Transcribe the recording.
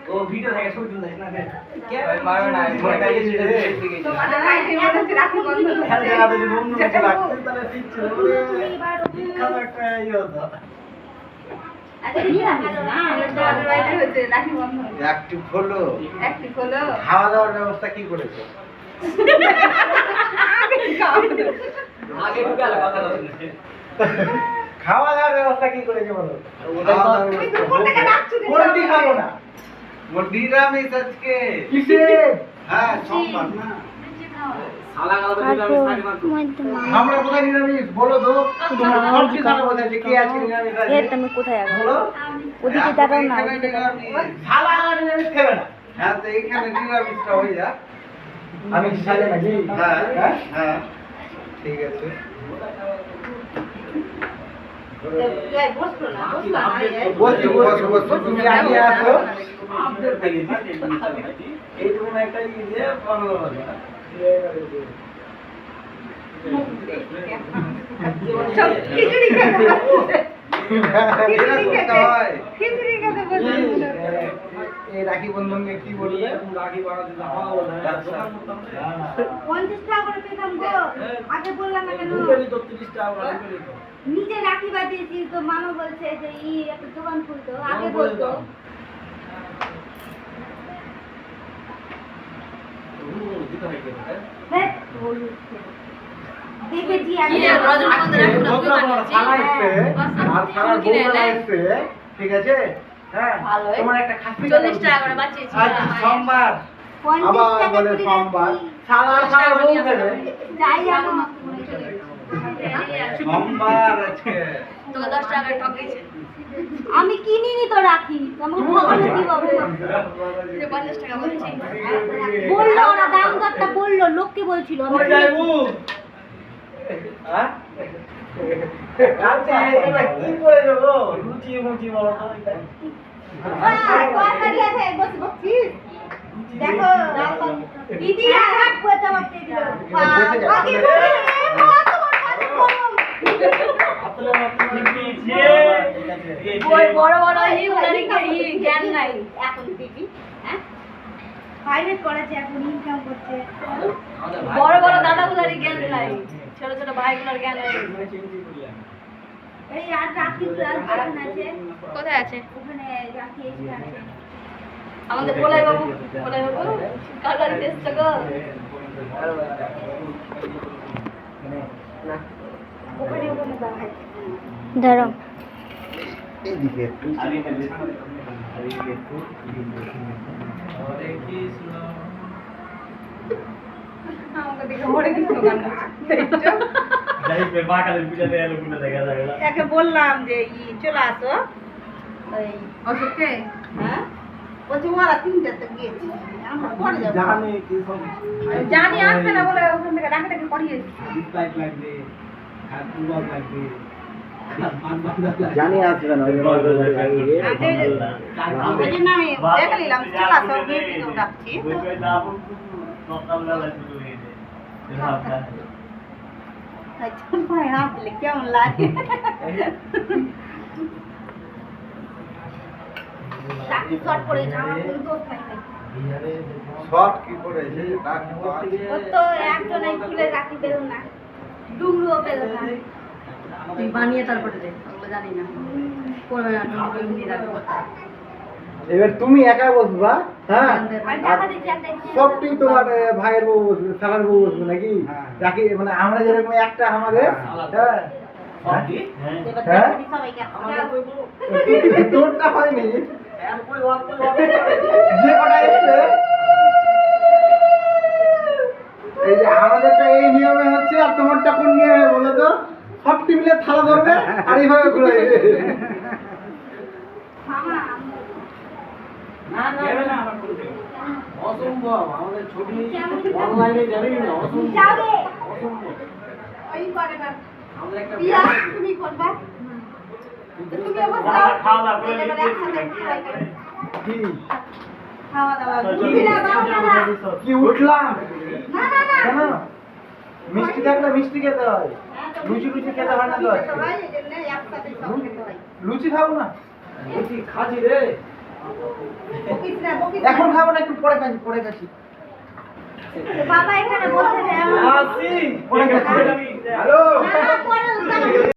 ও video থেকে ছবি তুলছিস না কে মারবে না মনে কাজে ছিল তো মানে রাখি বন্ধন রাখি বন্ধন খেলা জায়গাতে যদি অন্য কিছু রাখতে তাহলে ঠিক ছিল বিখ্যাত একটা ইয়ে হতো আচ্ছা কি রাখছো না তোমাদের বাড়িতে হচ্ছে রাখি বন্ধন অ্যাক্টিভ হলো খাওয়া দাওয়ার ব্যবস্থা কি করেছো আগে ঢুকালে কথা বলছিস খাওয়া দাওয়ার ব্যবস্থা কি করেছো বলো তুমি দুপুর থেকে ডাকছো কোনটি খাবো না নিরামিষ আজকে কিসে হ্যাঁ সোমবার না শালা গালা তো আমি সারি মাত্র আমরা কোথায় নিরামিষ বলো তো তোমার সবজি খাওয়া কোথায় যে কে আছে নিরামিষ আছে এটা আমি কোথায় আগে বলো ওদিকে তাকাও না এখানে নিরামিষ শালা গালা নিরামিষ খাবে না হ্যাঁ তো এখানে নিরামিষটা হয়ে যা আমি সাজে নাকি হ্যাঁ হ্যাঁ হ্যাঁ ঠিক আছে বসো তুমি আগে আসো আপডেট পেয়ে গেছি এইটুকু একটা ইয়ে বাংলা ভাষা সব খিচুড়ি খেতে বসে খিচুড়ি খেতে বসে এই রাখি বন্ধনকে কি বললে রাখি বানাতে যাওয়া বলে 50 টাকা করে পেতাম গো আগে বললাম না কেন ঢুকেলি তো 30 টাকা করে ঢুকেলি তো নিজে রাখি বাঁধিয়েছি তো মানো বলছে যে একটা দোকান খুলতো আগে বলতো হ্যাঁ দেখেছি আমি ঠিক আছে হ্যাঁ তোমার একটা খাসি 40 টাকা করে বাঁচিয়েছি আজ সোমবার 50 আবার টাকা বলে করে সোমবার সারা বউ দেবে যাই আমার সোমবার আজকে তোকে 10 টাকা ঠকিয়েছে আমি কিনিনি তো রাখি আমাকে খবর কি বাবু 50 টাকা বলছি বললো ওরা দাম দরটা বললো লোককে বলছিল আমি যাইবু হ্যাঁ আচ্ছা এটা কি করে দেবো লুচি মুচি বলো তো তরকারি আছে বসে বসছিস দেখো দিদি আর হাত পোতা মারতে দিল বাকি বড় বড় এই উনারি জ্ঞান নাই এখন দিদি হ্যাঁ প্রাইভেট করেছে এখন ইনকাম করছে বড় বড় দাদাগুলারই জ্ঞান নাই ছোট ছোট ভাইগুলার জ্ঞান নাই এই আর রাখি ক্লাস যখন আছে কোথায় আছে ওখানে রাখি এসে আছে আমাদের বলাই বাবু কালার টেস্ট গো ওখানে ওখানে দেখায় ধরো এইদিকে একটু হরে কৃষ্ণ আমাকে দেখে মরে কিছু গান যাই পে বাকালে পূজাতে এলো পুরো দেখা যায় না একে বললাম যে চলে আসো ওই অশোককে হ্যাঁ বলছি ওরা তিনটাতে গিয়েছি আমরা পরে যাবো জানি কি সব জানি আসবে না বলে ওখান থেকে ডাকে পাঠিয়েছি ডিসলাইক লাগবে আর পুরো লাগবে জানি আসবে না ওই জন্য আমি দেখে নিলাম চলে আসো মিটিংও ডাকছি চল ভাই হাত দিলে কেমন লাগে চাকরি শর্ট করে আমার কোনো দোষ নাই শর্ট কি করে যে রাখি ও তো একজনই খুলে রাখি পেল না ডুমরুও পেল না তুই বানিয়ে তারপরে দে ওগুলো জানি না করবে না তুমি এমনি রাখো এবার তুমি একা বসবা হ্যাঁ আর টাকা দিচ্ছি একটা সবটি তোমার ভাইয়ের বউ বসবে সালার বউ বসবে নাকি রাখি মানে আমরা যেরকম একটা আমাদের হ্যাঁ সবটি এবার হ্যাঁ? টাকা দিই সবাইকে আমাদের কই বউ তোরটা হয়নি আর কই ওয়াক যে কটা এসছে এই যে আমাদেরটা এই নিয়মে হচ্ছে আর তোমারটা কোন নিয়মে বলো তো সব টিমলে থালা ধরবে আর এইভাবে ঘুরে মামা যাবে না আমার করতে অসম্ভব আমাদের ছবি অনলাইনে যাবে না অসম্ভব যাবে অসম্ভব ওই করে না আমাদের একটা পিয়া তুমি করবা তুমি আবার না, যাও খাওয়া দাওয়া করে এবার একসাথে খাওয়াই করে। কি খাওয়া দাওয়া তুমি না দাও না কি উঠলাম না না না কেন মিষ্টি থাকলে মিষ্টি খেতে হয় লুচি লুচি খেতে হয় না তো আজকে। সবাই এই জন্য একসাথে সব খেতে হয় লুচি খাবো না লুচি খাজি রে অফিসরা এখন খাবো না, একটু পরে খাচ্ছি, পরে খাচ্ছি। বাবা এখানে বসে দেয় আসি পরে খাচ্ছি। হ্যালো পরে